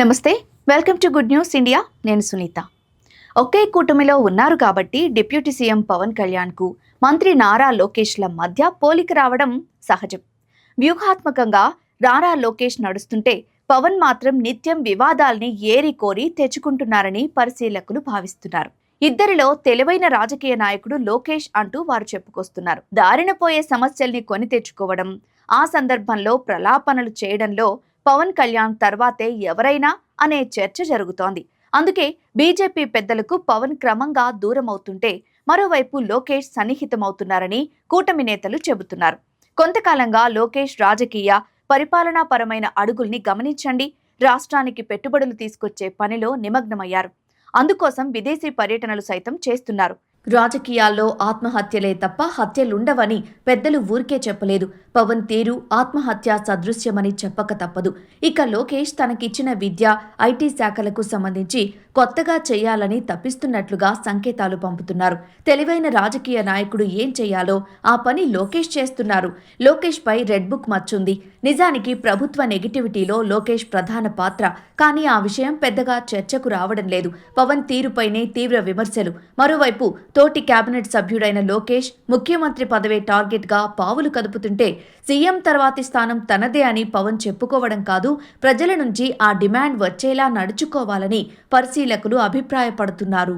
నమస్తే, welcome to good news India. నేను సునీత. ఒకే కూటమిలో ఉన్నారు కాబట్టి డిప్యూటీ సీఎం పవన్ కళ్యాణ్కు మంత్రి నారా లోకేష్ల మధ్య పోలిక రావడం సహజం. వ్యూహాత్మకంగా నారా లోకేష్ నడుస్తుంటే పవన్ మాత్రం నిత్యం వివాదాల్ని ఏరి కోరి తెచ్చుకుంటున్నారని పరిశీలకులు భావిస్తున్నారు. ఇద్దరిలో తెలివైన రాజకీయ నాయకుడు లోకేష్ అంటూ వారు చెప్పుకొస్తున్నారు. దారిన పోయే సమస్యల్ని కొని తెచ్చుకోవడం, ఆ సందర్భంలో ప్రలాపనలు చేయడంలో పవన్ కళ్యాణ్ తర్వాతే ఎవరైనా అనే చర్చ జరుగుతోంది. అందుకే బీజేపీ పెద్దలకు పవన్ క్రమంగా దూరమవుతుంటే మరోవైపు లోకేష్ సన్నిహితమవుతున్నారని కూటమి నేతలు చెబుతున్నారు. కొంతకాలంగా లోకేష్ రాజకీయ పరిపాలనాపరమైన అడుగుల్ని గమనించండి. రాష్ట్రానికి పెట్టుబడులు తీసుకొచ్చే పనిలో నిమగ్నమయ్యారు. అందుకోసం విదేశీ పర్యటనలు సైతం చేస్తున్నారు. రాజకీయాల్లో ఆత్మహత్యలే తప్ప హత్యలుండవని పెద్దలు ఊరికే చెప్పలేదు. పవన్ తీరు ఆత్మహత్య సదృశ్యమని చెప్పక తప్పదు. ఇక లోకేష్ తనకిచ్చిన విద్య, ఐటీ శాఖలకు సంబంధించి కొత్తగా చేయాలని తప్పిస్తున్నట్లుగా సంకేతాలు పంపుతున్నారు. తెలివైన రాజకీయ నాయకుడు ఏం చేయాలో ఆ పని లోకేష్ చేస్తున్నారు. లోకేష్ పై రెడ్ బుక్ మచ్చుంది. నిజానికి ప్రభుత్వ నెగిటివిటీలో లోకేష్ ప్రధాన పాత్ర. కానీ ఆ విషయం పెద్దగా చర్చకు రావడం లేదు. పవన్ తీరుపైనే తీవ్ర విమర్శలు. మరోవైపు తోటి కేబినెట్ సభ్యుడైన లోకేష్ ముఖ్యమంత్రి పదవే టార్గెట్గా పావులు కదుపుతుంటే సీఎం తర్వాతి స్థానం తనదే అని పవన్ చెప్పుకోవడం కాదు, ప్రజల నుంచి ఆ డిమాండ్ వచ్చేలా నడుచుకోవాలని పరిశీలకులు అభిప్రాయపడుతున్నారు.